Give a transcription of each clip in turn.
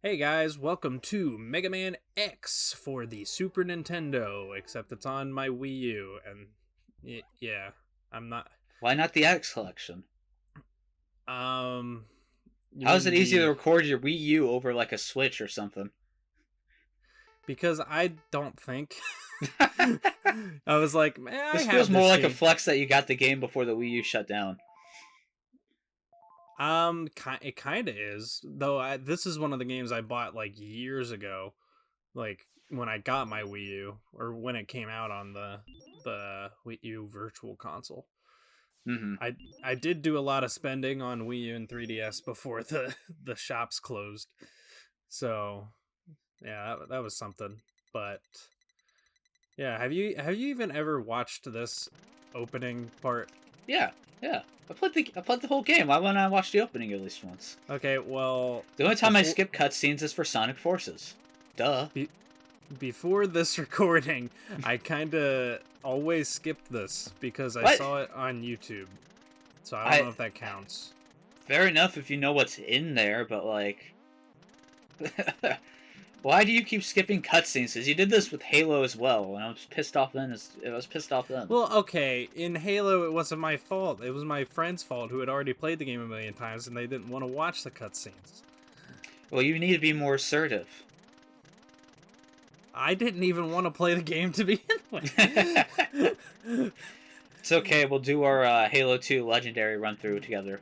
Hey guys, welcome to Mega Man X for the Super Nintendo, except it's on my Wii U, and yeah, I'm not, Why not the X collection? um, you How is it mean easy to record your Wii U over like a Switch or something? because I don't think, I was like, man, I This feels have more this like a game. flex that you got the game before the Wii U shut down. It kind of is, though this is one of the games I bought like years ago, like when I got my Wii U, or when it came out on the Wii U Virtual Console. Mm-hmm. I I did do a lot of spending on Wii U and 3DS before the shops closed. So, yeah, that was something. But yeah, have you even ever watched this opening part? Yeah, yeah. I played the whole game. Why wouldn't I watch the opening at least once? Okay, well, The only time I before skip cutscenes is for Sonic Forces. Duh. be, before this recording, I kind of always skipped this because I What? saw it on YouTube. So I don't I know if that counts. Fair enough if you know what's in there, but like, why do you keep skipping cutscenes? Because you did this with Halo as well, and I was pissed off then. I was pissed off then. Well, okay, in Halo, it wasn't my fault. It was my friend's fault who had already played the game a million times and they didn't want to watch the cutscenes. Well, you need to be more assertive. I didn't even want to play the game to begin with. It's okay. We'll do our Halo 2 Legendary run through together.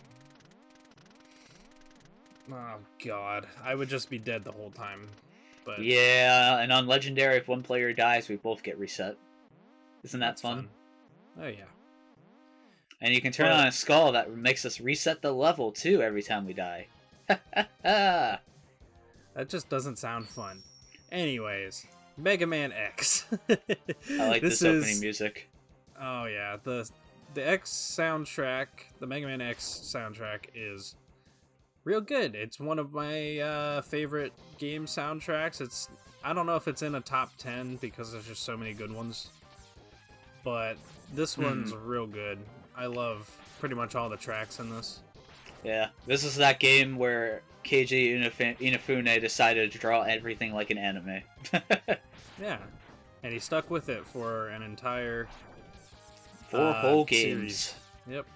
Oh, God. I would just be dead the whole time. But Yeah, and on Legendary, if one player dies, we both get reset. Isn't that that's fun? Oh, yeah. And you can turn But on a skull that makes us reset the level too every time we die. I that just doesn't sound fun. Anyways, Mega Man X. like This this opening is. music. Oh, yeah. The X soundtrack, the Mega Man X soundtrack is real good. It's one of my favorite game soundtracks. I don't know if it's in a top 10 because there's just so many good ones, but this one's real good. I love pretty much all the tracks in this. Yeah, this is that game where Keiji Inafune decided to draw everything like an anime. Yeah, and he stuck with it for an entire Four whole series. games. Yep.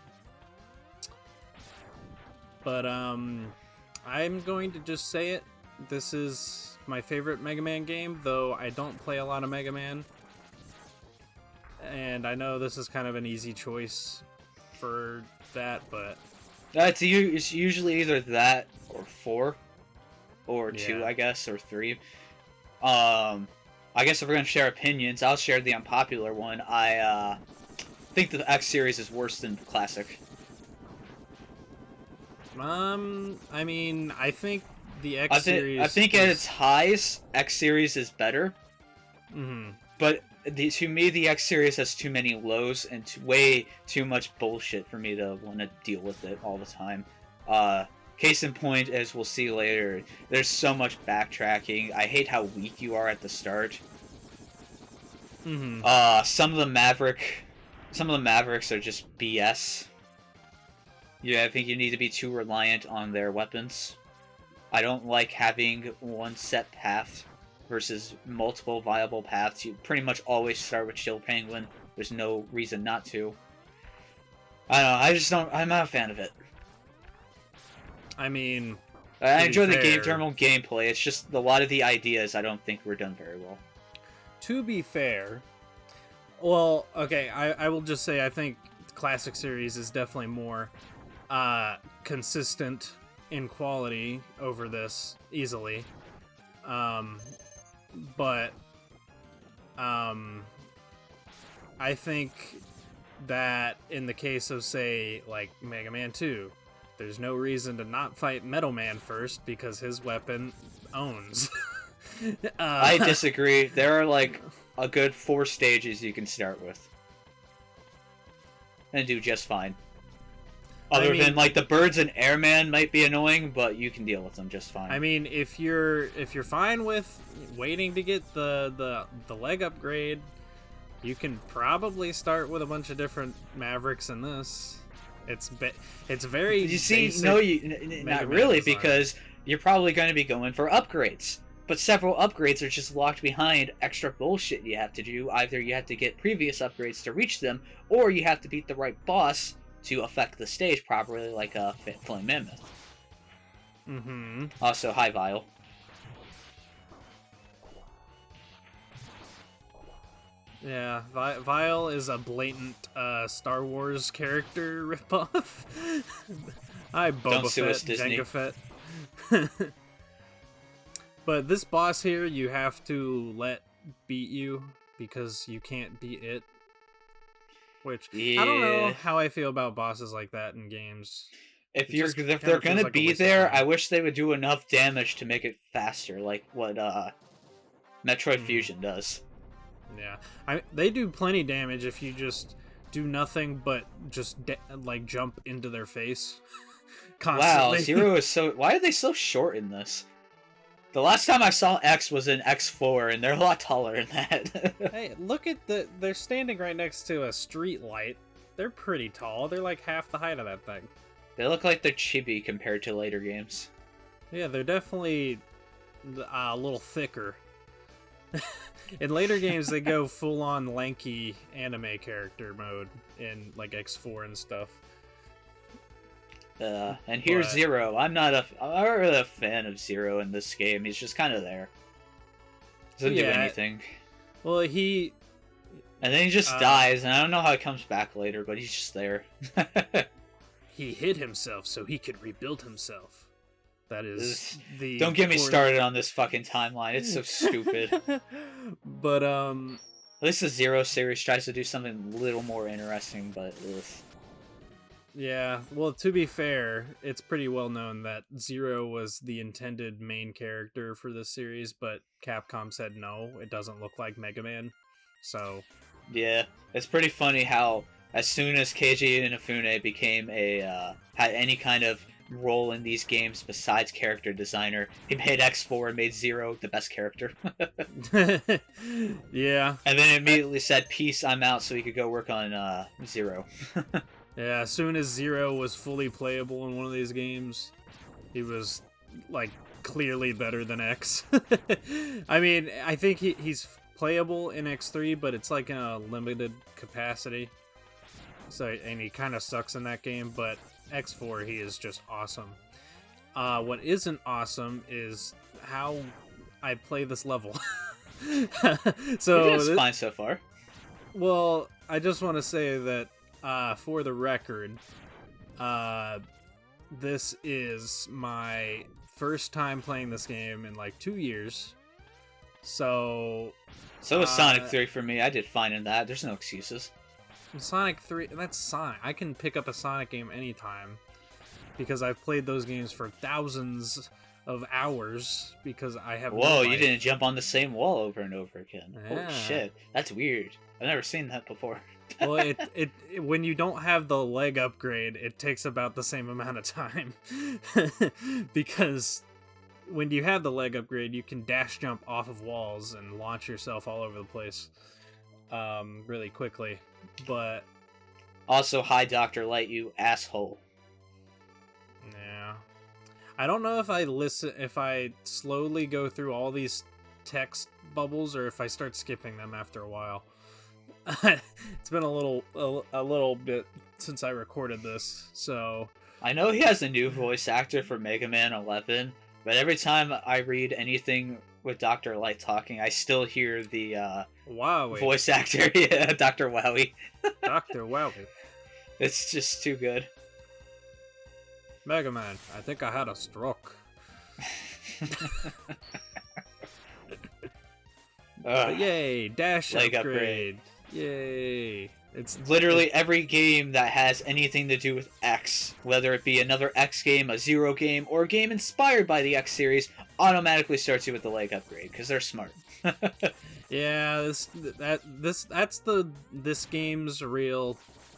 But I'm going to just say it. This is my favorite Mega Man game, though I don't play a lot of Mega Man. And I know this is kind of an easy choice for that, but It's usually either that or 4, or 2, yeah. I guess, or 3. I guess if we're gonna share opinions, I'll share the unpopular one. I think the X series is worse than the classic. I mean, I think the X I series. think at its highs, X series is better, Mhm. but to me, the X series has too many lows and way too much bullshit for me to want to deal with it all the time. Case in point, as we'll see later, there's so much backtracking. I hate how weak you are at the start. Mhm. Some of the Mavericks are just BS. Yeah, I think you need to be too reliant on their weapons. I don't like having one set path versus multiple viable paths. You pretty much always start with Shield Penguin. There's no reason not to. I don't know, I just don't. I'm not a fan of it. I mean, I to be enjoy the fair- terminal gameplay. It's just a lot of the ideas I don't think were done very well. to be fair, well, okay, I will just say I think the Classic Series is definitely more consistent in quality over this easily. But I think that in the case of, say, like Mega Man 2, there's no reason to not fight Metal Man first because his weapon owns. I disagree. There are like a good 4 stages you can start with. And do just fine. Other than like the birds and airman might be annoying, but you can deal with them just fine. I mean, if you're fine with waiting to get the leg upgrade, you can probably start with a bunch of different Mavericks in this. It's very you see, basic no, Mega not Man really, design. because you're probably going to be going for upgrades. But several upgrades are just locked behind extra bullshit you have to do. Either you have to get previous upgrades to reach them, or you have to beat the right boss to affect the stage properly, like a Flame Mammoth. Mm-hmm. Also, hi, Vile. Yeah, Vile is a blatant Star Wars character ripoff. Hi, Boba sue us, Fett, Disney. Jango Fett. But this boss here, you have to let beat you because you can't beat it. Which, I don't know how I feel about bosses like that in games. If they're gonna be there, I wish they would do enough damage to make it faster, like what Metroid Fusion does. Yeah, they do plenty damage if you just do nothing but just like jump into their face constantly. Wow, Zero is so. Why are they so short in this? The last time I saw X was in X4, and they're a lot taller than that. Hey, look at they're standing right next to a street light. They're pretty tall. They're like half the height of that thing. They look like they're chibi compared to later games. Yeah, they're definitely a little thicker. In later games, they go full-on lanky anime character mode in like X4 and stuff. And here's Zero. I'm not really a fan of Zero in this game. He's just kind of there. Doesn't do anything. Well, and then he just dies, and I don't know how he comes back later, but he's just there. He hid himself so he could rebuild himself. That is the. Don't get me started on this fucking timeline. It's so stupid. But at least the Zero series tries to do something a little more interesting, but. Ugh. Yeah, well, to be fair, it's pretty well known that Zero was the intended main character for this series, but Capcom said no, it doesn't look like Mega Man, so... Yeah, it's pretty funny how as soon as Keiji Inafune became had any kind of role in these games besides character designer, he made X4 and made Zero the best character. Yeah. And then immediately said, peace, I'm out, so he could go work on Zero. Yeah, as soon as Zero was fully playable in one of these games, he was, like, clearly better than X. I mean, I think he's playable in X3, but it's, like, in a limited capacity. So, and he kind of sucks in that game, but X4, he is just awesome. What isn't awesome is how I play this level. So it's fine so far. Well, I just want to say that for the record, this is my first time playing this game in like 2 years. So was Sonic 3 for me. I did fine in that. There's no excuses. Sonic 3, that's Sonic. I can pick up a Sonic game anytime because I've played those games for thousands of hours because I have. Whoa, you didn't jump on the same wall over and over again. Yeah. Holy shit, that's weird. I've never seen that before. Well, it when you don't have the leg upgrade, it takes about the same amount of time. Because when you have the leg upgrade, you can dash jump off of walls and launch yourself all over the place really quickly. But also, hi Dr. Light, you asshole. Yeah. I don't know if I slowly go through all these text bubbles or if I start skipping them after a while. It's been a little bit since I recorded this, so I know he has a new voice actor for Mega Man 11, but every time I read anything with Dr. Light talking, I still hear the Wowie. Voice actor, yeah, Dr. Wowie. Dr. Wowie. It's just too good. Mega Man, I think I had a stroke. But yay, dash upgrade. Yay. It's literally every game that has anything to do with X, whether it be another X game, a Zero game, or a game inspired by the X series, automatically starts you with the leg upgrade because they're smart. Yeah, that's this game's real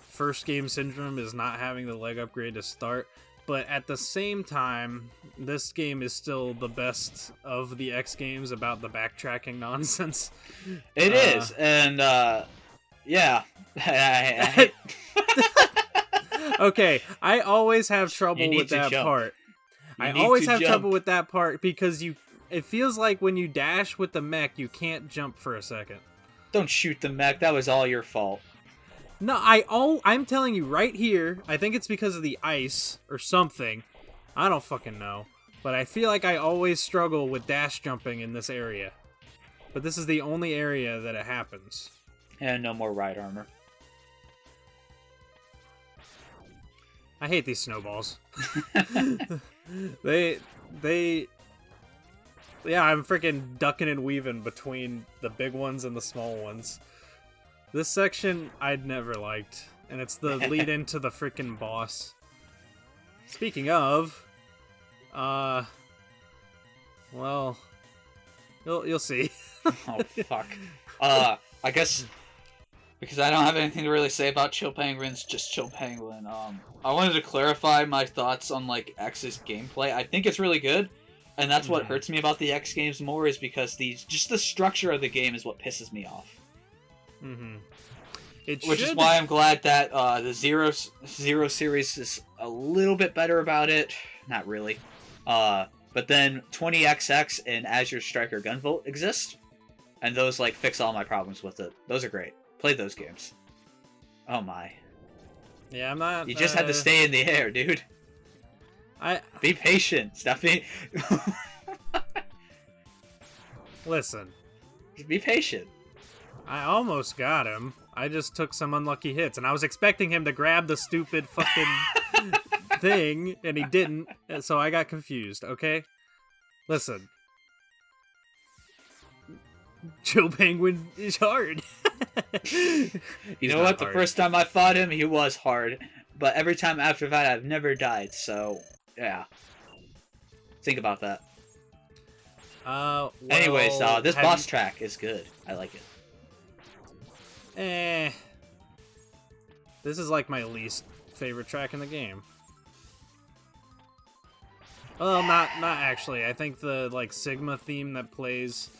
first game syndrome is not having the leg upgrade to start. But at the same time, this game is still the best of the X games about the backtracking nonsense. It is, and yeah. Okay, I always have trouble with that part. I need always to have jump. trouble with that part because it feels like when you dash with the mech, you can't jump for a second. Don't shoot the mech. That was all your fault. No, I'm telling you right here, I think it's because of the ice or something. I don't fucking know. But I feel like I always struggle with dash jumping in this area. But this is the only area that it happens. And no more ride armor. I hate these snowballs. they yeah, I'm freaking ducking and weaving between the big ones and the small ones. This section I'd never liked, and it's the lead into the freaking boss. Speaking of, well, you'll see. Oh fuck. I guess because I don't have anything to really say about Chill Penguins, just Chill Penguin. I wanted to clarify my thoughts on like X's gameplay. I think it's really good, and that's what hurts me about the X games more is because just the structure of the game is what pisses me off. Mm-hmm. Which is why I'm glad that the Zero series is a little bit better about it. Not really. But then 20XX and Azure Striker Gunvolt exist, and those like fix all my problems with it. Those are great. Play those games. Oh my. Yeah, I'm not. You just had to stay in the air, dude. Be patient. Stop being. Listen. Be patient. I almost got him. I just took some unlucky hits, and I was expecting him to grab the stupid fucking thing, and he didn't, so I got confused, okay? Listen. Chill Penguin is hard. You know what? The first time I fought him, he was hard. But every time after that, I've never died, so, yeah. Think about that. Well, anyways, this boss track is good. I like it. This is like my least favorite track in the game. Well, not actually. I think the like Sigma theme that plays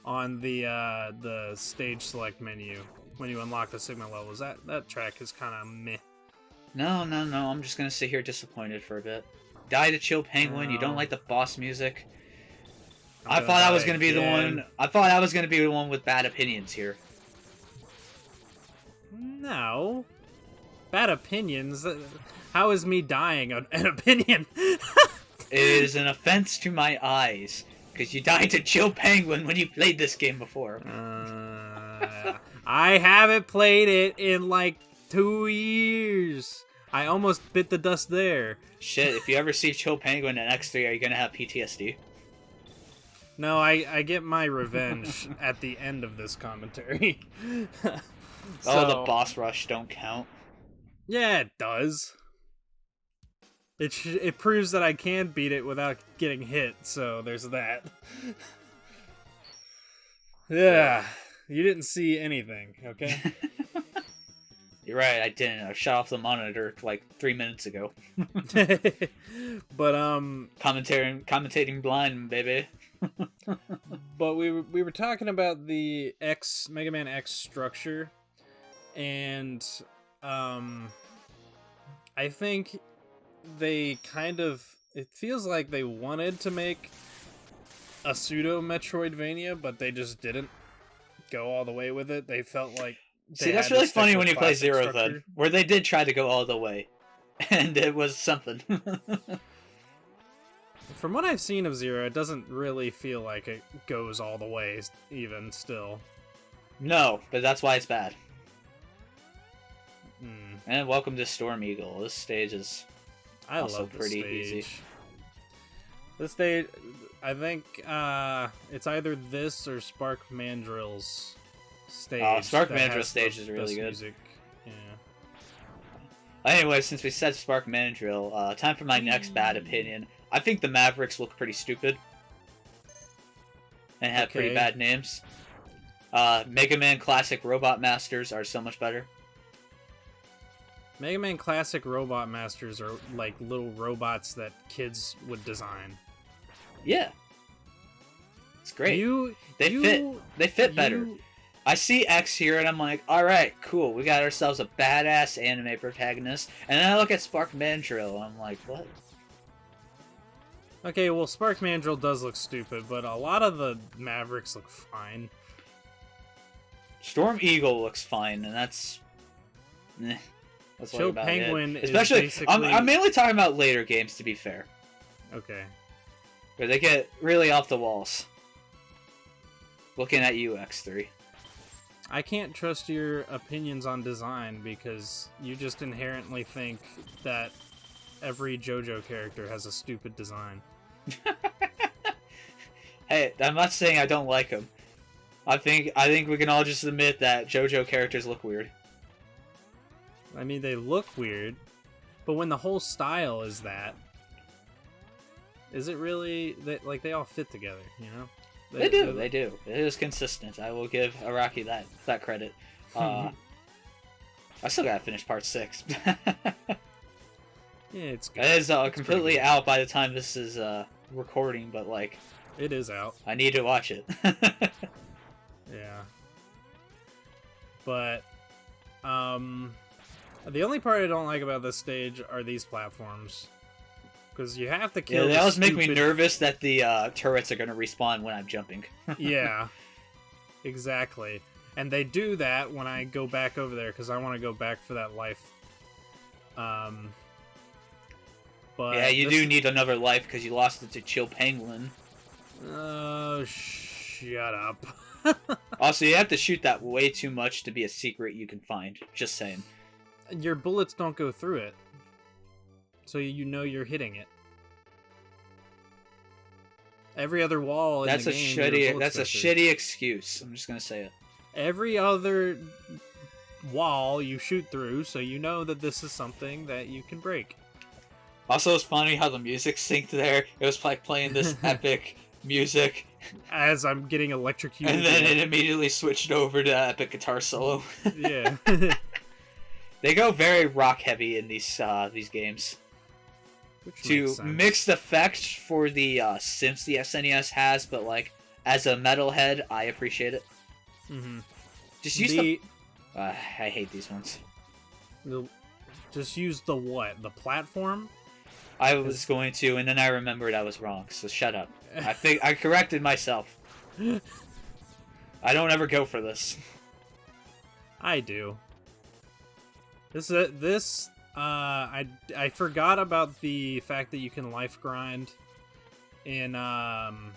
on the stage select menu when you unlock the Sigma levels, that track is kind of meh. No. I'm just gonna sit here disappointed for a bit. Die to Chill Penguin. You don't like the boss music. I thought I was gonna be the one. I thought I was gonna be the one with bad opinions here. No. Bad opinions? How is me dying an opinion? It is an offense to my eyes. Because you died to Chill Penguin when you played this game before. I haven't played it in like 2 years. I almost bit the dust there. Shit, if you ever see Chill Penguin in X3, are you going to have PTSD? No, I get my revenge at the end of this commentary. Oh, the boss rush don't count. Yeah, it does. It proves that I can beat it without getting hit, so there's that. Yeah, you didn't see anything, okay? You're right, I didn't. I shut off the monitor like 3 minutes ago. But commentating blind, baby. But we were talking about the Mega Man X structure, and I think they kind of, it feels like they wanted to make a pseudo Metroidvania, but they just didn't go all the way with it. They felt like see, that's really funny when you play Zero then, where they did try to go all the way, and it was something. From what I've seen of Zero, it doesn't really feel like it goes all the way, even still. No, but that's why it's bad. Mm. And welcome to Storm Eagle. This stage is also pretty easy. This stage, I think it's either this or Spark Mandrill's stage. Spark Mandrill stage is really good. Music. Yeah. Anyway, since we said Spark Mandrill, time for my next bad opinion. I think the Mavericks look pretty stupid. And have pretty bad names. Mega Man Classic Robot Masters are so much better. Mega Man Classic Robot Masters are like little robots that kids would design. Yeah. It's great. They fit better. I see X here and I'm like, alright, cool, we got ourselves a badass anime protagonist. And then I look at Spark Mandrill and I'm like, what? Okay, well, Spark Mandrill does look stupid, but a lot of the Mavericks look fine. Storm Eagle looks fine, and that's... That's Chill about Penguin it. is Especially, basically... I'm mainly talking about later games, to be fair. Okay. Where they get really off the walls. Looking at you, X3. I can't trust your opinions on design because you just inherently think that every JoJo character has a stupid design. Hey, I'm not saying I don't like them. I think we can all just admit that JoJo characters look weird. I mean, they look weird, but when the whole style is that, is it really that like they all fit together? You know, They do. It is consistent. I will give Araki that credit. I still gotta finish part 6. Yeah, it's good. It is It's completely pretty out by the time this is recording, but like good. It is out. I need to watch it. Yeah. But, the only part I don't like about this stage are these platforms. Because you have to kill Yeah, they the always make me stupid- nervous that the turrets are gonna respawn when I'm jumping. Yeah. Exactly. And they do that when I go back over there, because I want to go back for that life. But Yeah, you this- do need another life because you lost it to Chill Penguin. Oh, shut up. Also, you have to shoot that way too much to be a secret you can find. Just saying. Your bullets don't go through it. So you know you're hitting it. Every other wall in That's the a game, your shitty. bullets That's a go through. shitty excuse. I'm just gonna say it. Every other wall you shoot through, so you know that this is something that you can break. Also, it's funny how the music synced there. It was like playing this epic music, As I'm getting electrocuted. and then it immediately switched over to epic guitar solo. Yeah. They go very rock heavy in these games. Which To makes sense. mixed effect for the synths the SNES has, but like as a metalhead, I appreciate it. Mhm. Just use the. I hate these ones. Just use the what? The platform? I was going to, and then I remembered I was wrong. So shut up. I corrected myself. I don't ever go for this. I do. I forgot about the fact that you can life grind in Armored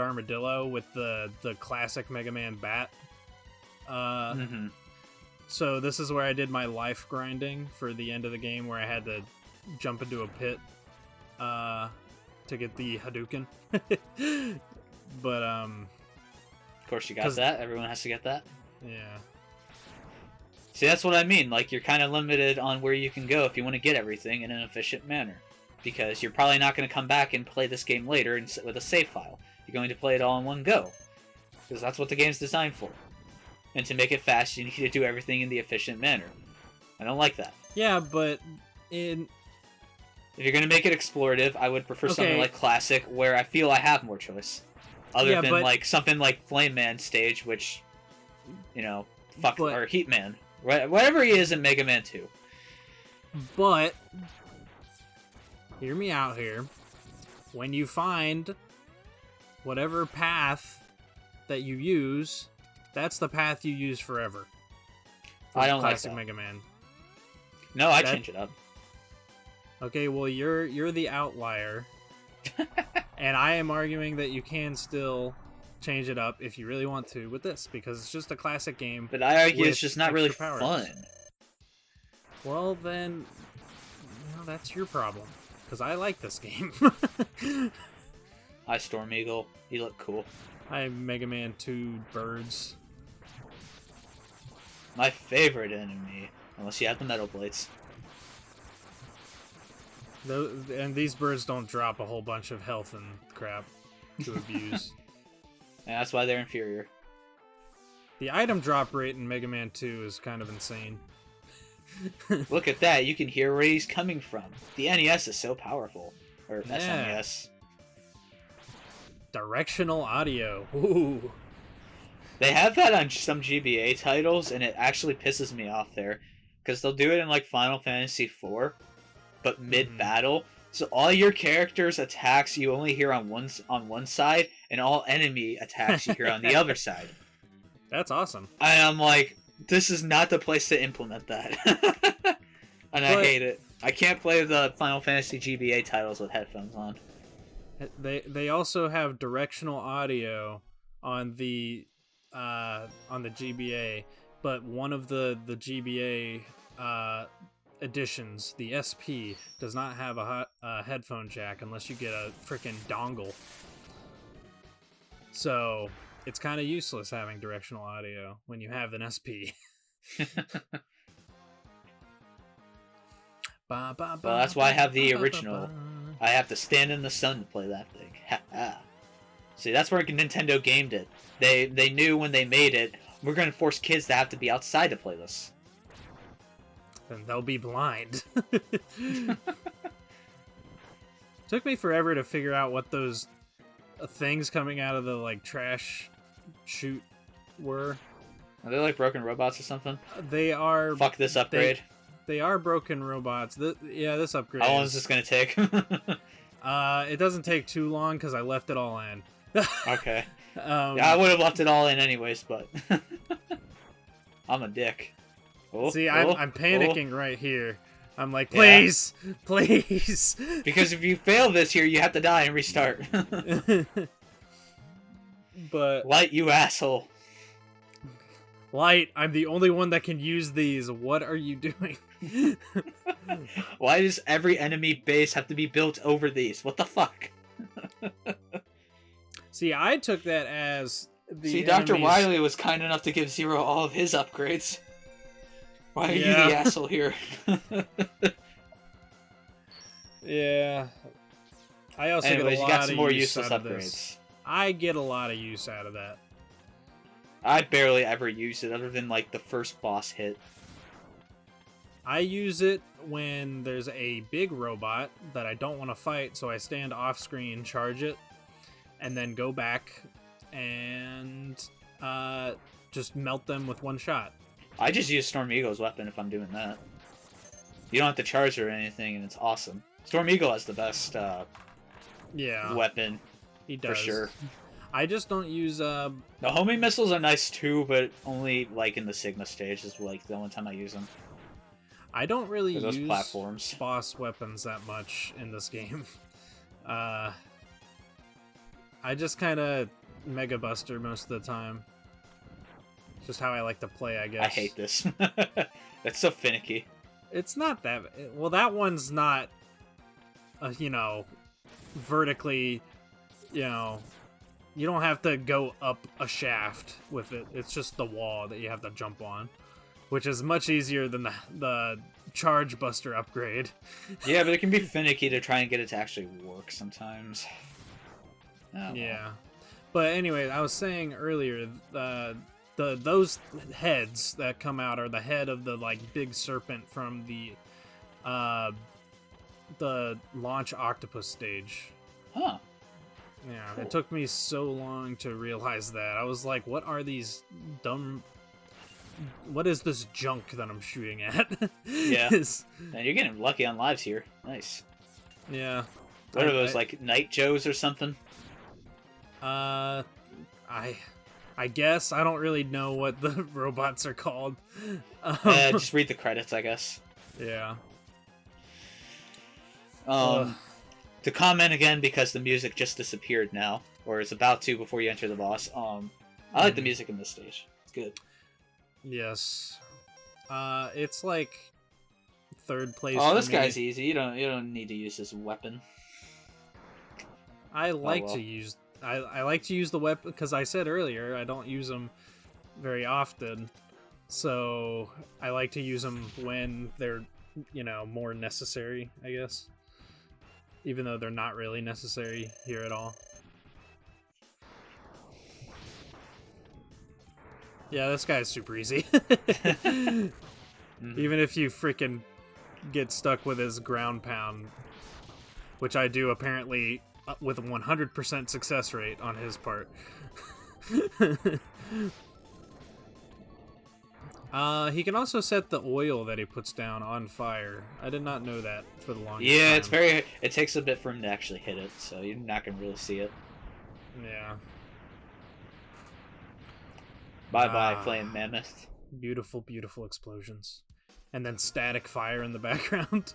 Armadillo with the classic Mega Man bat. Mm-hmm. So this is where I did my life grinding for the end of the game, where I had to jump into a pit to get the Hadouken. But Of course, you got 'cause- that. Everyone has to get that. yeah. See, that's what I mean. Like, you're kind of limited on where you can go if you want to get everything in an efficient manner. Because you're probably not going to come back and play this game later with a save file. You're going to play it all in one go. Because that's what the game's designed for. And to make it fast, you need to do everything in the efficient manner. I don't like that. Yeah, but in If you're going to make it explorative, I would prefer something Okay. like Classic, where I feel I have more choice. Other Yeah, than, but- like, something like Flame Man stage, which, you know, But- or Heat Man. Whatever he is in Mega Man 2. But hear me out here. When you find whatever path that you use, that's the path you use forever. For I don't like classic that. Mega Man. No, I That- change it up. Okay, well you're the outlier. And I am arguing that you can still change it up if you really want to with this, because it's just a classic game. But I argue with it's just not really extra powers. fun. Well then, that's your problem. Because I like this game. Hi, Storm Eagle. You look cool. Hi, Mega Man 2 birds. My favorite enemy. Unless you have the Metal Blades. And these birds don't drop a whole bunch of health and crap to abuse. And that's why they're inferior. The item drop rate in Mega Man 2 is kind of insane. Look at that. You can hear where he's coming from. The NES is so powerful. Or Yeah. SNES. Directional audio. Ooh. They have that on some GBA titles, and it actually pisses me off there. Because they'll do it in, like, Final Fantasy IV, but mid-battle, So all your characters' attacks you only hear on one side, and all enemy attacks you hear on the other side. That's awesome. And I'm like, this is not the place to implement that. And I hate it. I can't play the Final Fantasy GBA titles with headphones on. They also have directional audio on the GBA, but one of the GBA editions, the SP, does not have a headphone jack unless you get a freaking dongle. So it's kind of useless having directional audio when you have an SP. Well, that's why I have the original. I have to stand in the sun to play that thing. See, that's where Nintendo gamed it. They knew when they made it, we're going to force kids to have to be outside to play this. Then they'll be blind. Took me forever to figure out what those things coming out of the like trash chute were. Are they like broken robots or something? They are. Fuck this upgrade. They are broken robots. This upgrade. How long is this gonna take? It doesn't take too long because I left it all in. Okay. Yeah, I would have left it all in anyways, but I'm a dick. See, I'm panicking right here. I'm like, please, please. Because if you fail this here, you have to die and restart. But Light, you asshole. Light, I'm the only one that can use these. What are you doing? Why does every enemy base have to be built over these? What the fuck? See, I took that as See, Dr. Wily was kind enough to give Zero all of his upgrades. Why are you the asshole here? Yeah. I also Anyways, get a lot you got some of more use useless out of upgrades. this. I get a lot of use out of that. I barely ever use it other than like the first boss hit. I use it when there's a big robot that I don't want to fight, so I stand off screen, charge it, and then go back and just melt them with one shot. I just use Storm Eagle's weapon if I'm doing that. You don't have to charge or anything, and it's awesome. Storm Eagle has the best weapon. He does. For sure. I just don't use... The homing missiles are nice too, but only like in the Sigma stage is like the only time I use them. I don't really those use platforms. boss weapons that much in this game. I just kind of Mega Buster most of the time. It's just how I like to play, I guess. I hate this. That's so finicky. It's not that... Well, that one's not, vertically, you don't have to go up a shaft with it. It's just the wall that you have to jump on, which is much easier than the Charge Buster upgrade. Yeah, but it can be finicky to try and get it to actually work sometimes. Oh, yeah. But anyway, I was saying earlier, those heads that come out are the head of the like big serpent from the launch octopus stage. Huh. Yeah, cool. It took me so long to realize that. I was like, what are these dumb... What is this junk that I'm shooting at? Yeah. Man, you're getting lucky on lives here. Nice. Yeah. What are those, like Night Joes or something? I guess. I don't really know what the robots are called. Just read the credits, I guess. Yeah. To comment again, because the music just disappeared now, or is about to before you enter the boss. I like the music in this stage. It's good. Yes. It's like third place. Oh, this for guy's me. easy. You don't need to use this weapon. I like to use. I like to use the weapon because I said earlier I don't use them very often, so I like to use them when they're more necessary, I guess. Even though they're not really necessary here at all. Yeah, this guy's super easy. Even if you freaking get stuck with his ground pound, which I do apparently with a 100% success rate on his part. He can also set the oil that he puts down on fire. I did not know that for the longest Yeah, time. it's very. It takes a bit for him to actually hit it, so you're not gonna really see it. Yeah. Bye bye, flame mammoth. Beautiful, beautiful explosions. And then static fire in the background.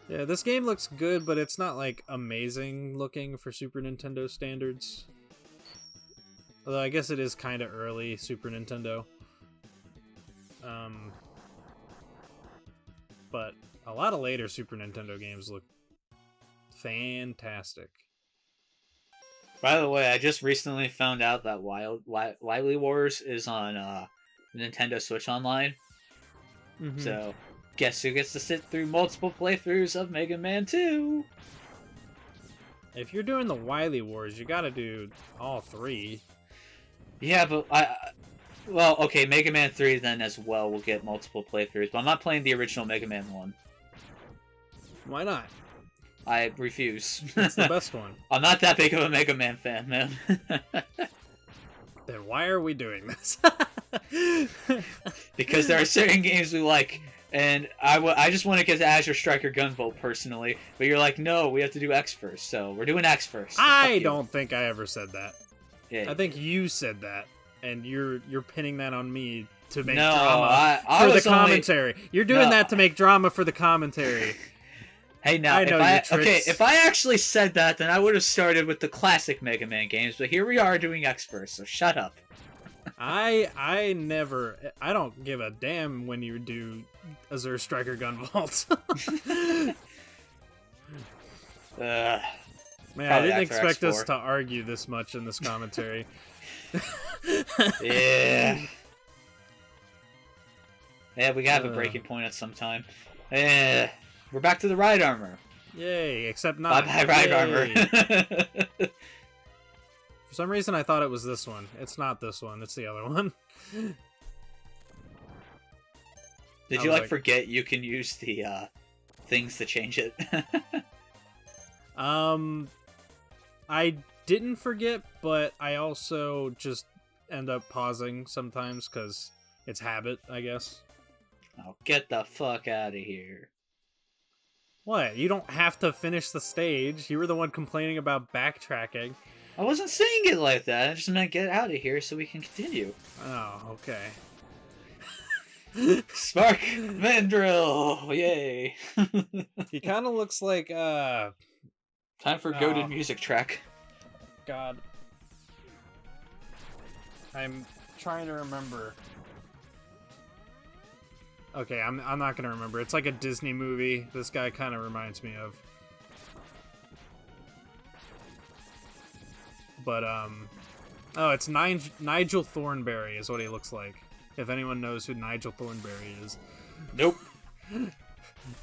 Yeah, this game looks good, but it's not, like, amazing looking for Super Nintendo standards. Although I guess it is kind of early Super Nintendo. But a lot of later Super Nintendo games look fantastic. By the way, I just recently found out that Wily Wars is on Nintendo Switch Online. Mm-hmm. So, guess who gets to sit through multiple playthroughs of Mega Man 2? If you're doing the Wily Wars, you gotta do all three. Yeah, but well, okay, Mega Man 3 then as well will get multiple playthroughs, but I'm not playing the original Mega Man 1. Why not? I refuse. It's the best one. I'm not that big of a Mega Man fan, man. Then why are we doing this? Because there are certain games we like, and I just want to get to Azure Striker Gunvolt personally, but you're like, no, we have to do X first, so we're doing X first. So I don't think I ever said that. Yeah. I think you said that, and you're pinning that on me to make No, drama I for was the commentary. You're doing that to make drama for the commentary. Hey, now, I know your tricks. if I actually said that, then I would have started with the classic Mega Man games, but here we are doing X first, so shut up. I don't give a damn when you do Azure Striker Gunvolt. Man, I didn't expect us to argue this much in this commentary. Yeah. Yeah, we gotta have a breaking point at some time. We're back to the ride armor. Yay, except not. Bye-bye ride armor. For some reason, I thought it was this one. It's not this one. It's the other one. Did you, forget you can use the, things to change it? I didn't forget, but I also just end up pausing sometimes because it's habit, I guess. Oh, get the fuck out of here. What? You don't have to finish the stage. You were the one complaining about backtracking. I wasn't saying it like that. I just meant get out of here so we can continue. Oh, okay. Spark Mandrill! Yay! He kind of looks like, Time for goated music track. God. I'm trying to remember. Okay, I'm not gonna remember. It's like a Disney movie. This guy kind of reminds me of. But, oh, it's Nigel Thornberry is what he looks like. If anyone knows who Nigel Thornberry is. Nope.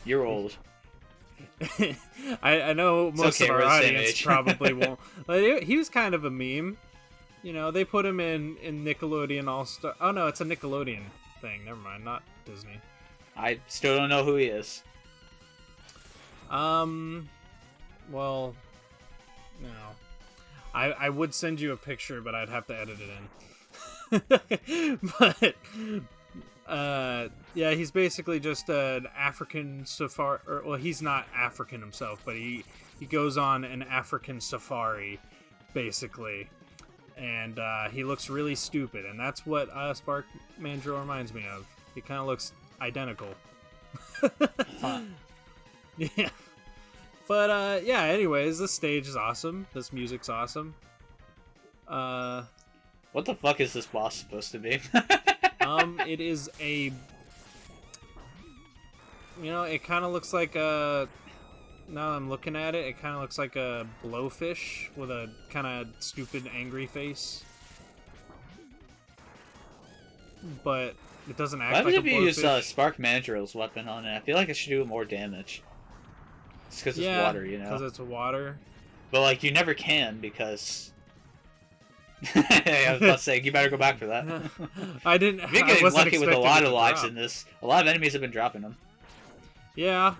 You're old. I know most of our audience probably won't. But he was kind of a meme. You know, they put him in Nickelodeon All-Star. Oh, no, it's a Nickelodeon thing. Never mind, not Disney. I still don't know who he is. Well, no. I would send you a picture, but I'd have to edit it in. But, yeah, he's basically just an African safari, well, he's not African himself, but he goes on an African safari, basically. And, he looks really stupid, and that's what, Spark Mandrill reminds me of. He kind of looks identical. Huh. Yeah. But, yeah, anyways, this stage is awesome. This music's awesome. What the fuck is this boss supposed to be? It is a... You know, it kind of looks like a... Now I'm looking at it, it kind of looks like a blowfish with a kind of stupid, angry face. But it doesn't act like a blowfish. Why would you use Spark Mandrill's weapon on it? I feel like it should do more damage. It's because it's water, you know? because it's water. But, like, you never can because... I was about to say, you better go back for that. I didn't... You're getting lucky with a lot of lives drop. in this. A lot of enemies have been dropping them. Yeah.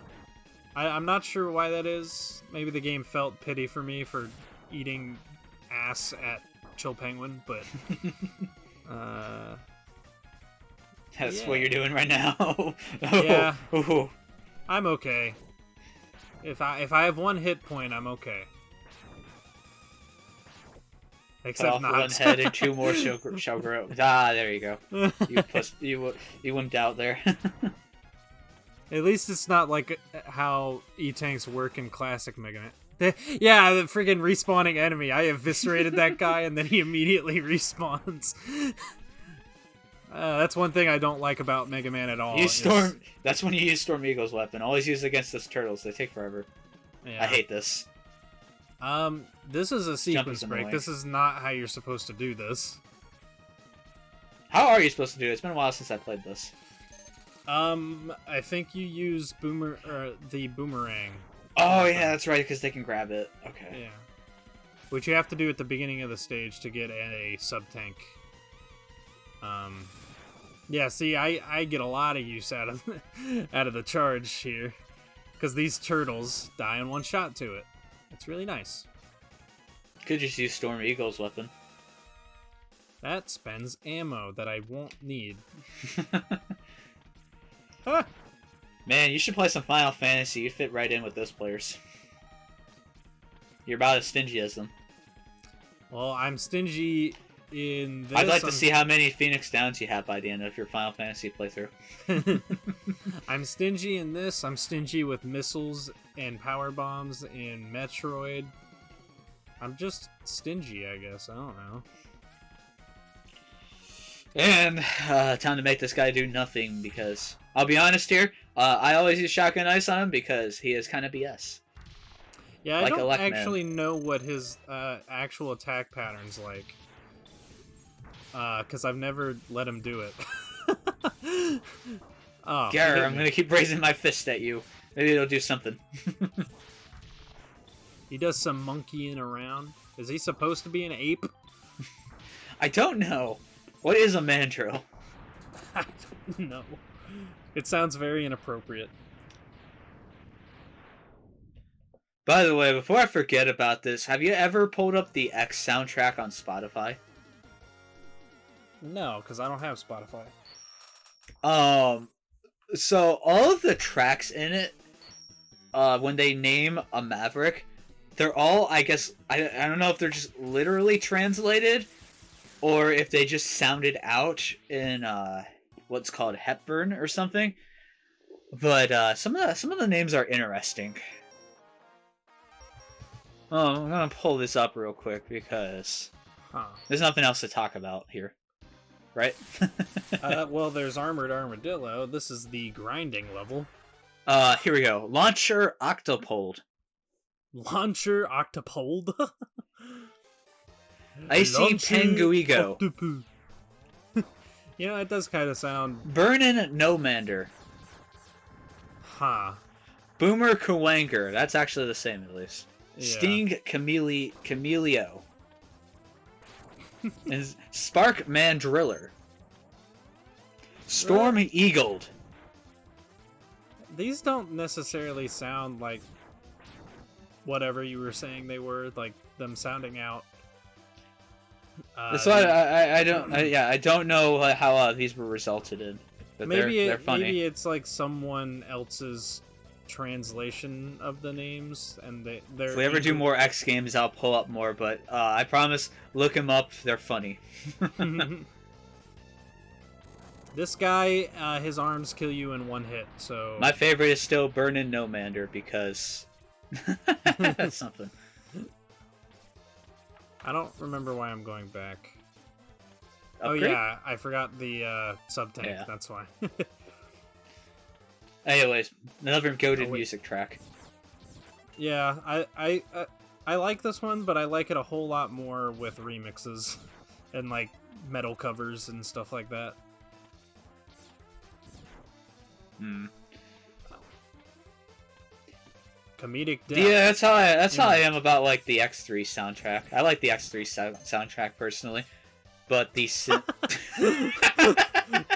I'm not sure why that is. Maybe the game felt pity for me for eating ass at Chill Penguin, but... That's Yeah. what you're doing right now. Oh, Yeah. oh. I'm okay. If I have 1 hit point, I'm okay. Cut Except off not. 1 head and 2 more shall grow. Ah, there you go. You wimped out there. At least it's not like how E-Tanks work in classic Mega Man. Yeah, the freaking respawning enemy. I eviscerated that guy and then he immediately respawns. That's one thing I don't like about Mega Man at all. That's when you use Storm Eagle's weapon. Always use it against those turtles. They take forever. Yeah. I hate this. This is a sequence Jumping's break. annoying. This is not how you're supposed to do this. How are you supposed to do it? It's been a while since I played this. I think you use the boomerang. Oh yeah, that's right, because they can grab it. Okay. Yeah. Which you have to do at the beginning of the stage to get a sub-tank. Yeah, see, I get a lot of use out of the charge here. Because these turtles die in 1 shot to it. It's really nice. Could just use Storm Eagle's weapon. That spends ammo that I won't need. Ah! Man, you should play some Final Fantasy. You'd fit right in with those players. You're about as stingy as them. Well, I'm stingy in this. I'd like to see how many Phoenix Downs you have by the end of your Final Fantasy playthrough. I'm stingy in this. I'm stingy with missiles and power bombs in Metroid. I'm just stingy, I guess. I don't know. And time to make this guy do nothing because I'll be honest here. I always use Shotgun Ice on him because he is kind of BS. Yeah, I Like don't Electman. actually know what his actual attack pattern's like. Because I've never let him do it. Oh, Gar, hit I'm me. gonna keep raising my fist at you. Maybe it'll do something. He does some monkeying around. Is he supposed to be an ape? I don't know. What is a mandrill? I don't know. It sounds very inappropriate. By the way, before I forget about this, have you ever pulled up the X soundtrack on Spotify? No, because I don't have Spotify. So all of the tracks in it, when they name a Maverick, they're all, I guess, I don't know if they're just literally translated, or if they just sounded out in, what's called Hepburn or something. But, some of the names are interesting. Oh, I'm gonna pull this up real quick because Huh. there's nothing else to talk about here. Right? Well, there's Armored Armadillo. This is the grinding level. Here we go. Launcher Octopold. Launcher Octopold. Icy Launcher Penguigo. Octopu. You know, it does kind of sound... Burnin' Nomander. Huh. Boomer Kawanger. That's actually the same, at least. Yeah. Sting Camelio. And Spark Mandriller. Storm Eagled. These don't necessarily sound like whatever you were saying they were, like them sounding out. That's why I don't know how these were resulted in. But they're funny. Maybe it's like someone else's translation of the names, and they're. If we ever do more X games, I'll pull up more. But I promise, look them up. They're funny. This guy, his arms kill you in 1 hit. So My favorite is still Burnin' Nomander because that's something. I don't remember why I'm going back. Upgrade? Oh yeah, I forgot the sub tank. Yeah. That's why. Anyways, another goated Oh, wait. music track. Yeah, I like this one, but I like it a whole lot more with remixes and like metal covers and stuff like that. Hmm. Comedic depth. Yeah, that's how I am about like the X3 soundtrack. I like the X3 soundtrack personally, but the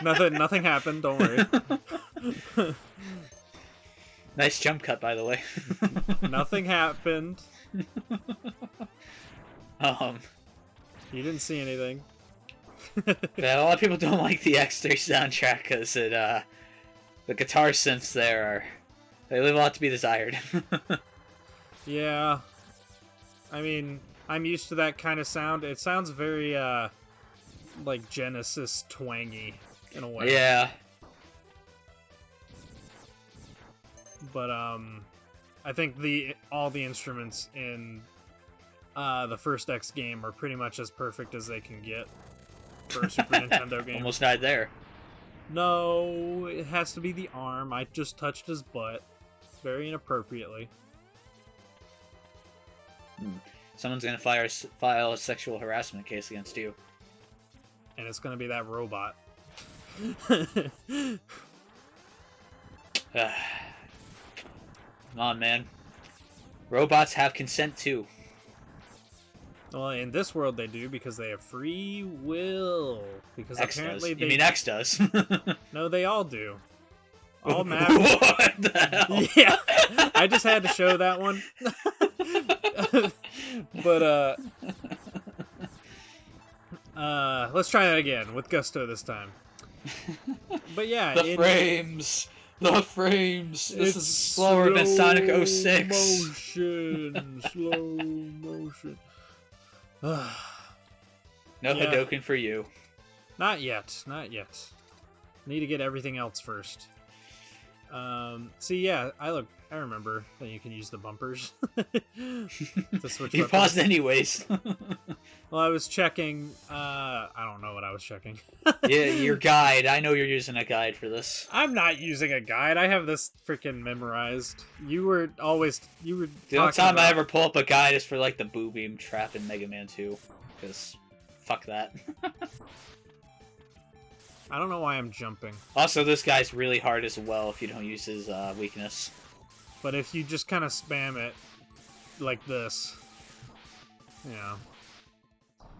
Nothing happened. Don't worry. nice jump cut, by the way. Nothing happened. Um, You didn't see anything. Yeah, a lot of people don't like the X3 soundtrack because the guitar synths there they leave a lot to be desired. Yeah. I mean, I'm used to that kind of sound. It sounds very, like Genesis twangy in a way. Yeah. But, I think all the instruments in, the first X game are pretty much as perfect as they can get for a Super Nintendo game. Almost died there. No, it has to be the arm. I just touched his butt. Very inappropriately. Someone's gonna file a sexual harassment case against you. And it's gonna be that robot. Come on, man. Robots have consent too. Well, in this world they do because they have free will. Because X apparently does. they... You mean X does? No, they all do. All What the hell? Yeah, I just had to show that one. But let's try that again with gusto this time. But yeah, The frames. This is slower than Sonic 06. Motion, slow motion. No Yeah. Hadouken for you. Not yet. Need to get everything else first. See, yeah, I remember that you can use the bumpers to switch You weapons. paused anyways. Well, I was checking. I don't know what I was checking. Yeah, your guide. I know you're using a guide for this. I'm not using a guide. I have this freaking memorized. You were The only talking time I about- ever pull up a guide is for like the Boo Beam trap in Mega Man 2. Because fuck that. I don't know why I'm jumping, Also, this guy's really hard as well if you don't use his weakness. but if you just kind of spam it like this, yeah,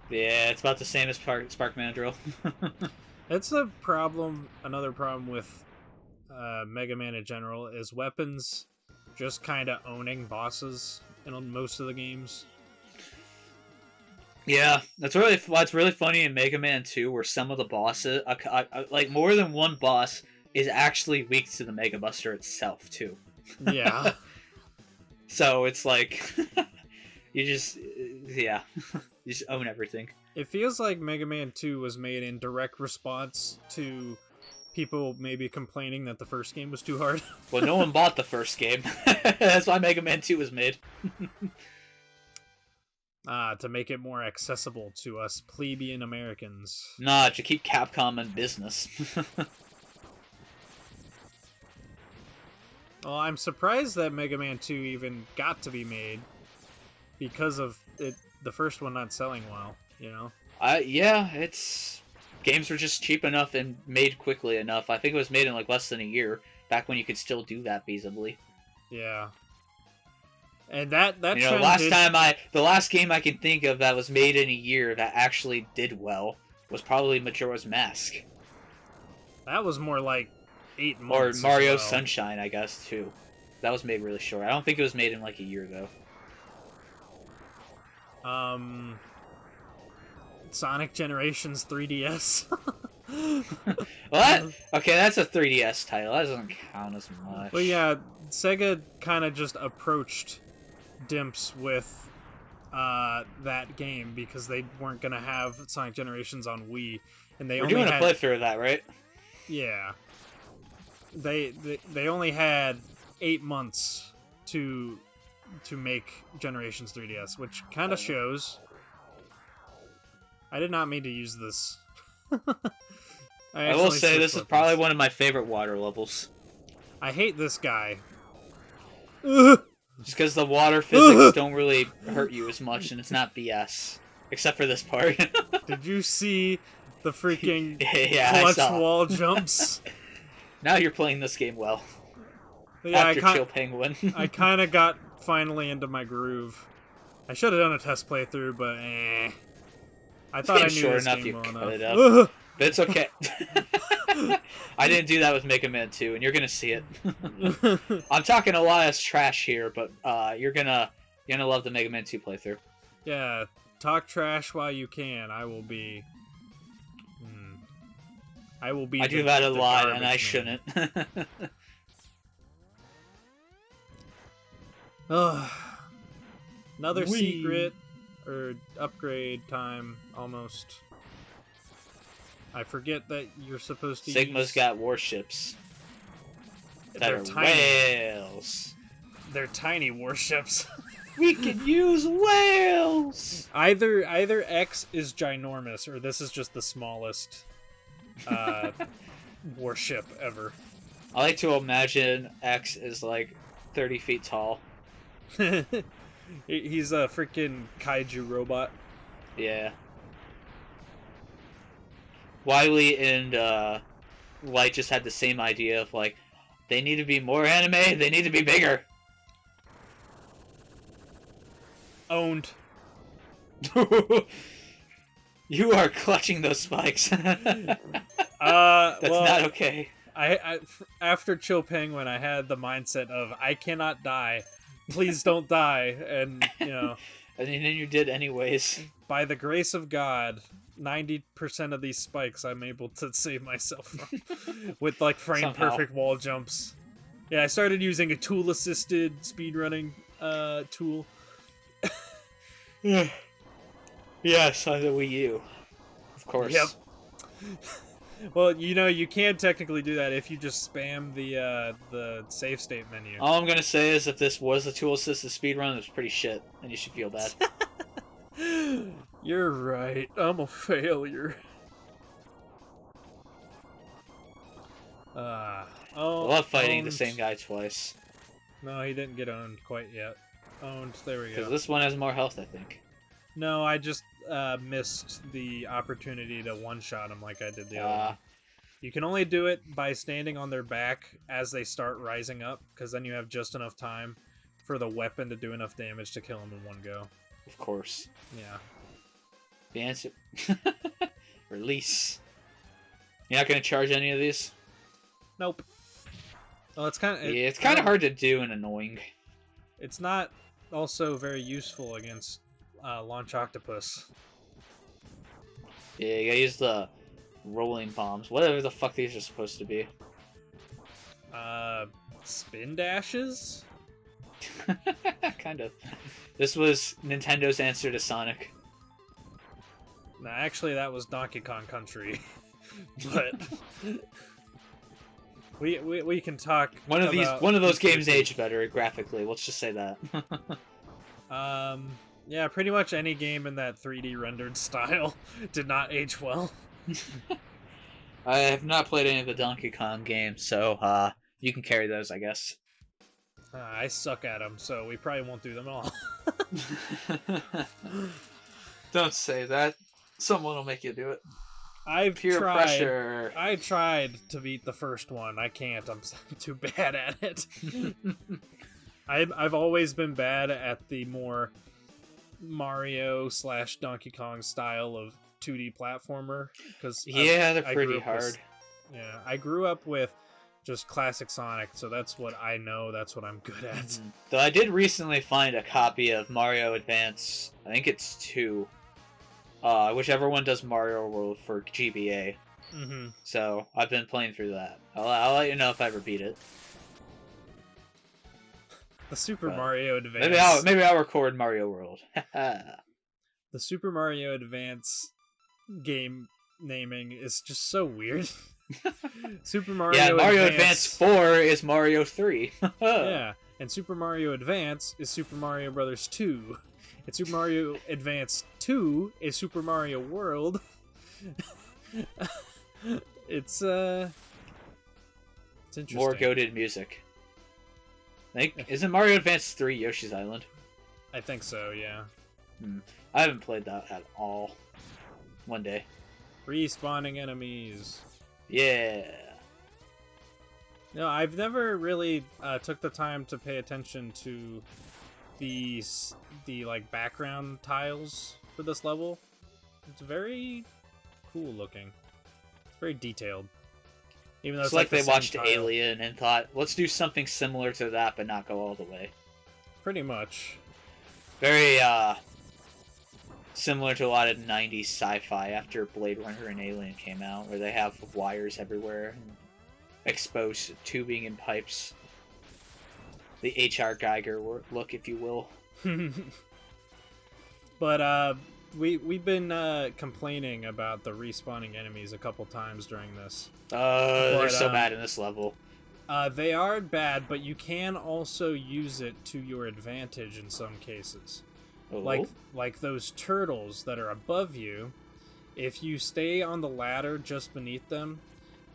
Yeah, it's about the same as Spark Mandrill. it's a problem. Another problem with Mega Man in general is weapons just kind of owning bosses in most of the games. Yeah, that's really what's really funny in Mega Man 2, where some of the bosses, like more than one boss, is actually weak to the Mega Buster itself too. Yeah. So it's like you just you just own everything. It feels like Mega Man 2 was made in direct response to people maybe complaining that the first game was too hard. Well, no one bought the first game. That's why Mega Man 2 was made. To make it more accessible to us plebeian Americans. Nah, to keep Capcom in business. Well, I'm surprised that Mega Man 2 even got to be made because of it, the first one not selling well, you know? Yeah, games were just cheap enough and made quickly enough. I think it was made in like less than a year, back when you could still do that feasibly. Yeah. And that You know, trend the last game I can think of that was made in a year that actually did well was probably Majora's Mask. that was more like 8 Or months. as Mario well. Sunshine, I guess, too. That was made really short. I don't think it was made in like a year, though. Sonic Generations 3DS. What? Okay, that's a 3DS title. That doesn't count as much. Well, yeah, Sega kind of just approached Dimps with that game because they weren't gonna have Sonic Generations on Wii, and they We're only doing a had playthrough of that, right? yeah. They only had 8 months to make Generations 3DS, which kind of shows. I did not mean to use this. I will accidentally say switched this is weapons. probably one of my favorite water levels. I hate this guy. Ugh! Just because the water physics don't really hurt you as much, and it's not BS. Except for this part. Did you see the freaking Yeah, I clutch saw. wall jumps? Now you're playing this game well. Yeah, After Chill Penguin. I kind of got finally into my groove. I should have done a test playthrough, but I thought I knew Sure this enough, game you well cut it enough. up. Ugh! But it's okay. I didn't do that with Mega Man 2, and you're gonna see it. I'm talking a lot of trash here, but you're gonna love the Mega Man 2 playthrough. Yeah, talk trash while you can. I will be I will be. I do that a lot, and I shouldn't. Another secret or upgrade time almost. I forget that you're supposed to. Sigma's got warships. That are tiny. whales. They're tiny warships. We can use whales. Either X is ginormous, or this is just the smallest warship ever. I like to imagine X is like 30 feet tall. He's a freaking kaiju robot. Yeah. Wily and Light just had the same idea of like, they need to be more anime, they need to be bigger. Owned. You are clutching those spikes. That's well, not okay. I after Chill Penguin, I had the mindset of I cannot die. Please don't die, and you know. And then you did anyways. By the grace of God, 90% of these spikes I'm able to save myself from with like frame perfect wall jumps. Yeah, I started using a tool assisted speedrunning tool. Yes, on the Wii U. Of course. Yep. Well, you know, you can technically do that if you just spam the save state menu. All I'm gonna say is if this was a tool assisted speedrun, it was pretty shit, and you should feel bad. You're right. I'm a failure. I love fighting the same guy twice. No, he didn't get owned quite yet. Owned. There we go. Because this one has more health, I think. No, I just missed the opportunity to one-shot him like I did the other one. You can only do it by standing on their back as they start rising up, because then you have just enough time for the weapon to do enough damage to kill them in one go. Of course. Yeah. The answer... Release. You're not going to charge any of these? Nope. Well, it's kind of... Yeah, it's kind of hard to do and annoying. It's not also very useful against Launch Octopus. Yeah, you gotta use the rolling bombs. Whatever the fuck these are supposed to be. Spin dashes? Kind of. This was Nintendo's answer to Sonic. No, actually that was Donkey Kong Country. But... We can talk. One of those games aged better graphically. Let's just say that. Yeah, pretty much any game in that 3D rendered style did not age well. I have not played any of the Donkey Kong games, so you can carry those, I guess. I suck at them, so we probably won't do them all. Don't say that. Someone will make you do it. I've Peer tried. Pressure. I tried to beat the first one. I can't. I'm too bad at it. I've always been bad at the more Mario / Donkey Kong style of 2D platformer. Cause yeah, they're pretty hard. Yeah, I grew up with just classic Sonic, so that's what I know. That's what I'm good at. Though I did recently find a copy of Mario Advance. I think it's 2. Whichever one does Mario World for GBA. Mm-hmm. So I've been playing through that. I'll let you know if I ever beat it. The Super Mario Advance. Maybe I'll record Mario World. The Super Mario Advance game naming is just so weird. Super Mario. Yeah, Mario Advance 4 is Mario 3. Yeah, and Super Mario Advance is Super Mario Brothers 2. And Super Mario Advance 2 is Super Mario World. It's interesting. More goated music. Isn't Mario Advance 3 Yoshi's Island? I think so, yeah. I haven't played that at all. One day. Respawning enemies. Yeah. No, I've never really took the time to pay attention to the like background tiles for this level. It's very cool looking. It's very detailed. Even though it's like they watched tile. Alien and thought, let's do something similar to that, but not go all the way. Pretty much. Very Similar to a lot of 90s sci-fi after Blade Runner and Alien came out, where they have wires everywhere and exposed tubing and pipes. The H.R. Geiger look, if you will. But we've been complaining about the respawning enemies a couple times during this. They're so bad in this level. They are bad, but you can also use it to your advantage in some cases. Oh. Like those turtles that are above you, if you stay on the ladder just beneath them,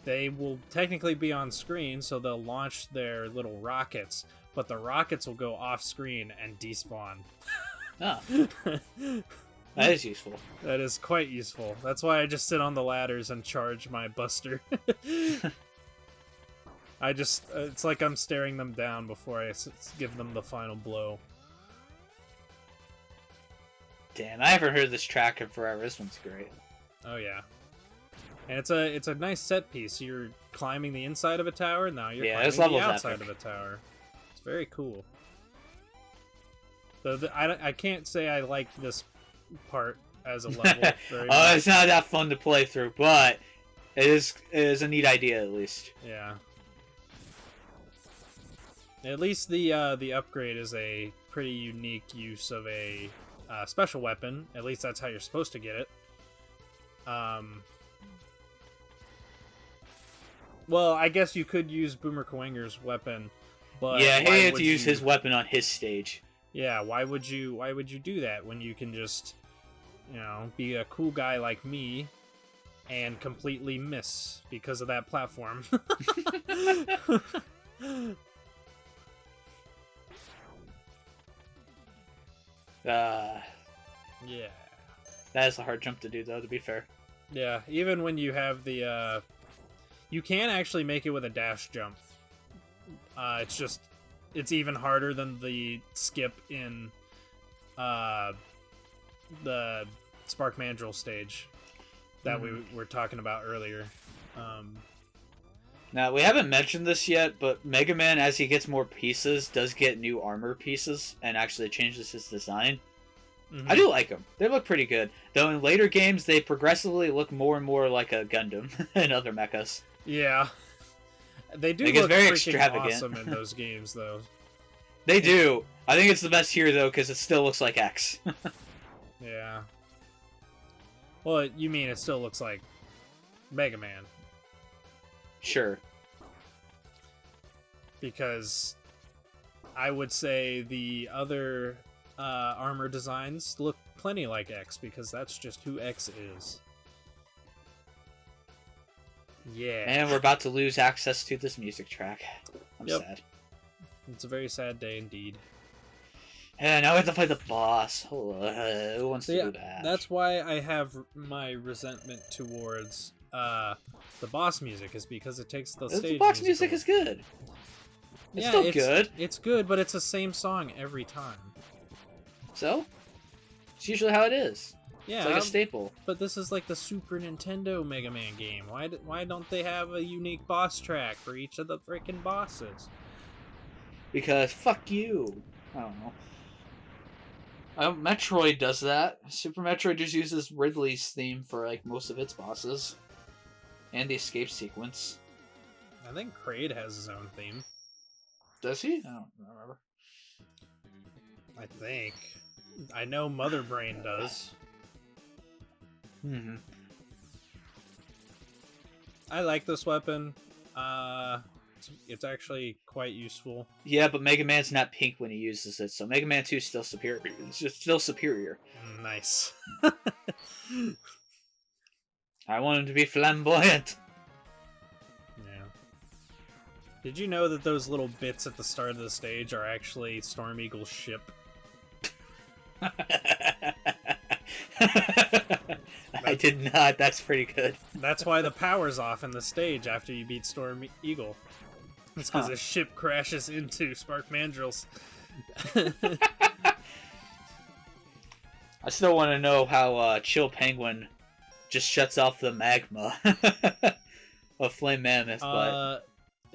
they will technically be on screen, so they'll launch their little rockets, but the rockets will go off screen and despawn. Oh. That is useful. That is quite useful. That's why I just sit on the ladders and charge my buster. It's like I'm staring them down before I give them the final blow. Damn, I haven't heard this track in forever. This one's great. Oh yeah. And it's a nice set piece. You're climbing the inside of a tower, now you're climbing the outside of a tower. It's very cool. So I can't say I like this part as a level very much. It's not that fun to play through, but it is a neat idea at least. Yeah. At least the upgrade is a pretty unique use of a special weapon. At least that's how you're supposed to get it. Well, I guess you could use Boomer Kuwanger's weapon, but yeah, he had to use his weapon on his stage. Yeah, why would you do that when you can just, be a cool guy like me and completely miss because of that platform? Yeah. That is a hard jump to do, though, to be fair. Yeah, even when you have the, you can actually make it with a dash jump. It's even harder than the skip in, the Spark Mandrill stage that we were talking about earlier. Now, we haven't mentioned this yet, but Mega Man, as he gets more pieces, does get new armor pieces, and actually changes his design. Mm-hmm. I do like them. They look pretty good. Though in later games, they progressively look more and more like a Gundam and other mechas. Yeah. They do look very freaking extravagant. Awesome in those games, though. They do. I think it's the best here, though, because it still looks like X. Yeah. Well, you mean it still looks like Mega Man. Sure. Because I would say the other armor designs look plenty like X, because that's just who X is. Yeah. And we're about to lose access to this music track. I'm sad. It's a very sad day indeed. Yeah, now we have to play the boss. Who wants to do that? That's why I have my resentment towards the boss music, is because it takes the stage. The boss music is good. It's still good. It's good, but it's the same song every time. So? It's usually how it is. Yeah, it's like a staple. But this is like the Super Nintendo Mega Man game. Why don't they have a unique boss track for each of the freaking bosses? Because fuck you. I don't know. Metroid does that. Super Metroid just uses Ridley's theme for like most of its bosses. And the escape sequence. I think Kraid has his own theme. Does he? I don't remember. I think. I know Mother Brain does. Mm-hmm. I like this weapon. It's actually quite useful. Yeah, but Mega Man's not pink when he uses it, so Mega Man 2 is still superior. It's just still superior. Nice. I want him to be flamboyant. Yeah. Did you know that those little bits at the start of the stage are actually Storm Eagle's ship? I did not. That's pretty good. That's why the power's off in the stage after you beat Storm Eagle. It's because his ship crashes into Spark Mandrill's. I still want to know how Chill Penguin just shuts off the magma of Flame Mammoth. But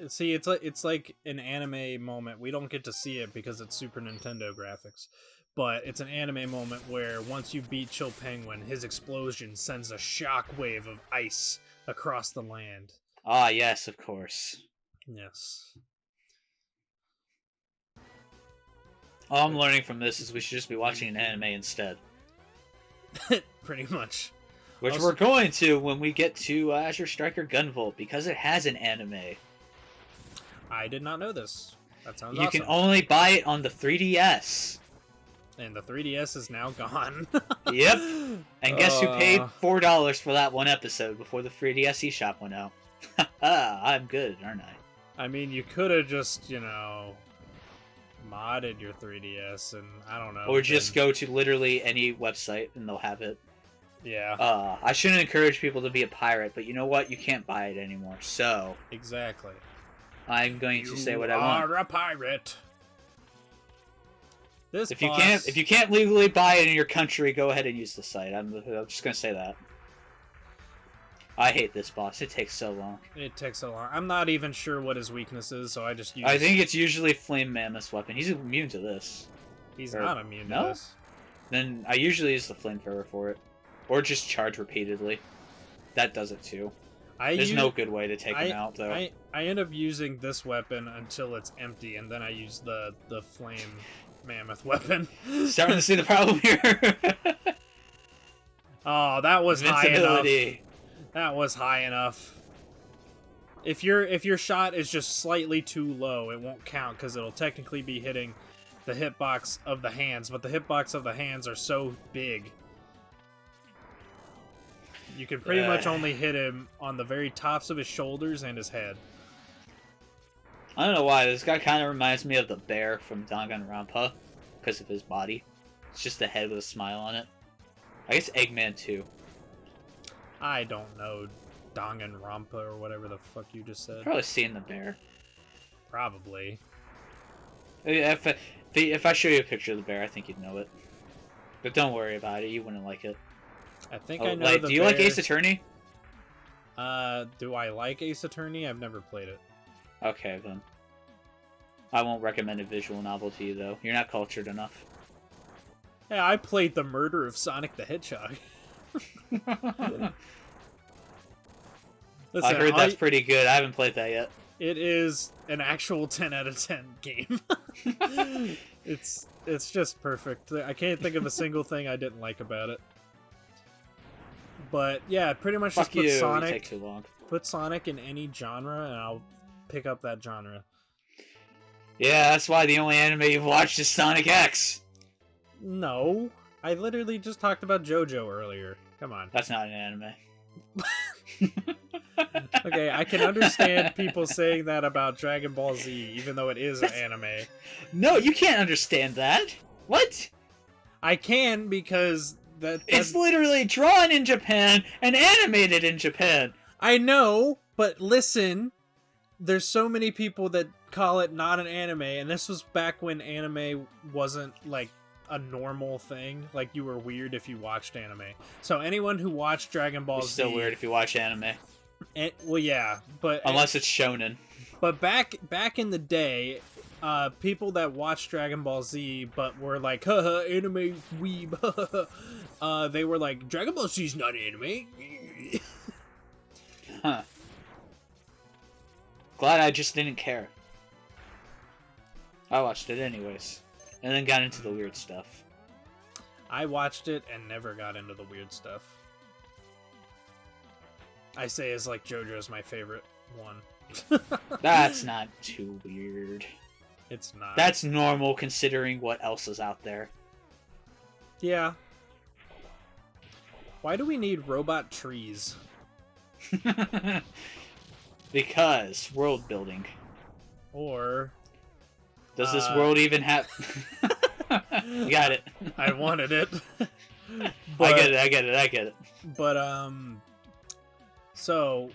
see, it's like an anime moment. We don't get to see it because it's Super Nintendo graphics. but it's an anime moment where once you beat Chill Penguin, his explosion sends a shockwave of ice across the land. Ah, yes, of course. Yes. All I'm learning from this is we should just be watching an anime instead. Pretty much. Which Also- we're going to when we get to Azure Striker Gunvolt, because it has an anime. I did not know this. That sounds You awesome. can only buy it on the 3DS. And the 3DS is now gone. Yep. And guess who paid Uh. $4 for that one episode before the 3DS eShop went out? I'm good, aren't I? I mean, you could have just, modded your 3DS and, I don't know. Or just then- go to literally any website and they'll have it. Yeah, I shouldn't encourage people to be a pirate, but you know what? You can't buy it anymore. So, exactly. I'm going to say what I You want. are a pirate. This If you boss- can't legally buy it in your country, go ahead and use the site. I'm just gonna say that. I hate this boss. It takes so long. It takes so long. I'm not even sure what his weakness is, so I just use... I think it's usually Flame Mammoth's weapon. He's immune to this. he's or- not immune no? to this. Then I usually use the Flamethrower for it. Or just charge repeatedly. That does it too. There's no good way to take him out, though. I end up using this weapon until it's empty, and then I use the flame mammoth weapon. Starting to see the problem here. Oh, that was high enough. Invincibility. That was high enough. If your shot is just slightly too low, it won't count because it'll technically be hitting the hitbox of the hands, but the hitbox of the hands are so big. You can pretty much only hit him on the very tops of his shoulders and his head. I don't know why, this guy kind of reminds me of the bear from Danganronpa because of his body. It's just a head with a smile on it. I guess Eggman too. I don't know Danganronpa or whatever the fuck you just said. Probably seen the bear. Probably. If I show you a picture of the bear, I think you'd know it. But don't worry about it, you wouldn't like it. I think Oh, I know like, the do you like bear. Ace Attorney? Do I like Ace Attorney? I've never played it. Okay, then. I won't recommend a visual novel to you, though. You're not cultured enough. Hey, I played the murder of Sonic the Hedgehog. Listen, I heard that's pretty good. I haven't played that yet. it is an actual 10 out of 10 game. it's just perfect. I can't think of a single thing I didn't like about it. But yeah, pretty much Fuck just put you, you Sonic. take too long. Put Sonic in any genre, and I'll pick up that genre. Yeah, that's why the only anime you've watched is Sonic X. No, I literally just talked about JoJo earlier. Come on. That's not an anime. Okay, I can understand people saying that about Dragon Ball Z, even though it is an anime. No, you can't understand that. What? I can because that's... It's literally drawn in Japan and animated in Japan. I know, but listen, there's so many people that call it not an anime, and this was back when anime wasn't like a normal thing. Like you were weird if you watched anime. So anyone who watched Dragon Ball It's Z, still weird if you watch anime. well, yeah, but Unless it's shonen. But back in the day, people that watched Dragon Ball Z but were like, haha, anime weeb, they were like, Dragon Ball Z's not anime. Huh. Glad I just didn't care. I watched it anyways. And then got into the weird stuff. I watched it and never got into the weird stuff. I say is like JoJo's my favorite one. That's not too weird. It's not. That's normal considering what else is out there. Yeah. Why do we need robot trees? Because world building. Or Does this world even have... You got it. I wanted it. I get it. But so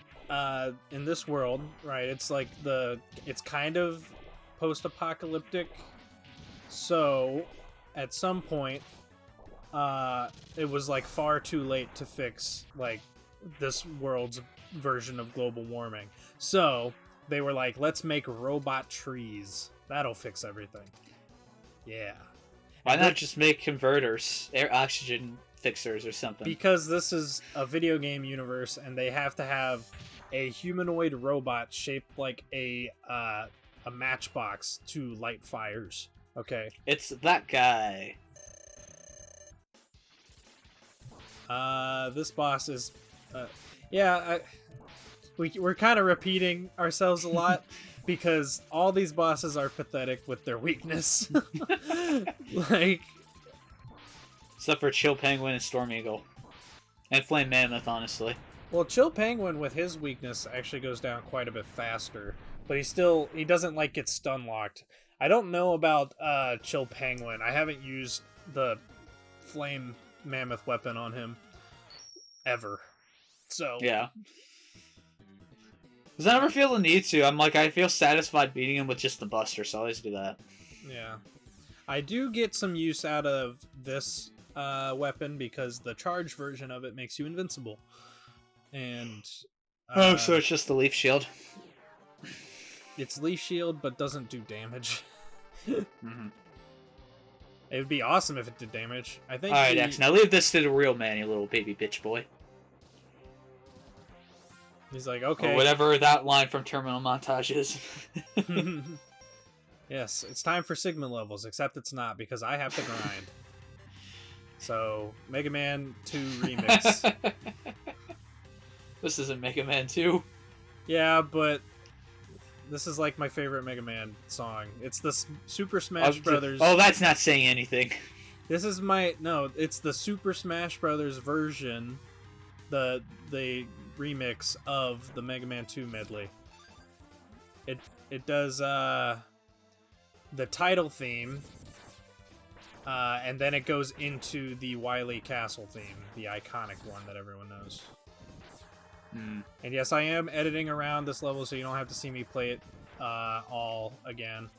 in this world, right, it's like it's kind of post-apocalyptic. So at some point it was like far too late to fix like this world's version of global warming. So they were like, let's make robot trees. That'll fix everything. Yeah. Why not just make converters, air oxygen fixers or something? Because this is a video game universe, and they have to have a humanoid robot shaped like a matchbox to light fires. Okay. It's that guy. This boss is, we're kind of repeating ourselves a lot because all these bosses are pathetic with their weakness. Like, except for Chill Penguin and Storm Eagle, and Flame Mammoth, honestly. well, Chill Penguin with his weakness actually goes down quite a bit faster, but he doesn't like get stun locked. I don't know about Chill Penguin. I haven't used the Flame Mammoth weapon on him ever. So yeah. Because I never feel the need to. I feel satisfied beating him with just the Buster, so I always do that. Yeah. I do get some use out of this weapon because the charge version of it makes you invincible. And so it's just the Leaf Shield. It's Leaf Shield, but doesn't do damage. Mm-hmm. It would be awesome if it did damage. I think. Alright, X, now leave this to the real man, you little baby bitch boy. He's like, okay. Or whatever that line from Terminal Montage is. Yes, it's time for Sigma levels, except it's not because I have to grind. So, Mega Man 2 Remix. This isn't Mega Man 2. Yeah, but this is like my favorite Mega Man song. It's the Super Smash Brothers. Oh, that's not saying anything. This is it's the Super Smash Brothers version, the remix of the Mega Man 2 medley. It does the title theme, and then it goes into the Wily Castle theme, the iconic one that everyone knows. And yes, I am editing around this level, so you don't have to see me play it all again.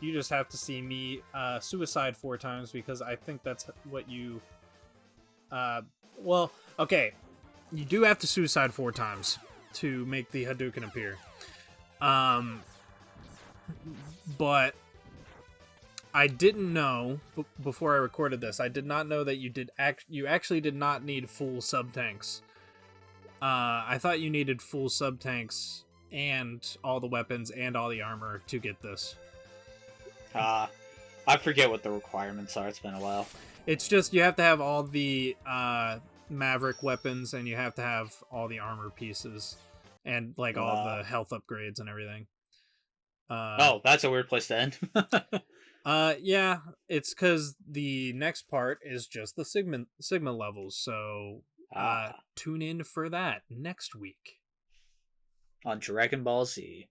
You just have to see me suicide 4 times, because I think that's what you... well, okay. You do have to suicide 4 times to make the Hadouken appear. But I didn't know, before I recorded this, I did not know that you actually did not need full sub-tanks. I thought you needed full sub-tanks and all the weapons and all the armor to get this. I forget what the requirements are. It's been a while. It's just you have to have all the Maverick weapons, and you have to have all the armor pieces, and like all the health upgrades and everything. Oh, that's a weird place to end. Yeah, it's because the next part is just the Sigma levels, so tune in for that next week on Dragon Ball Z.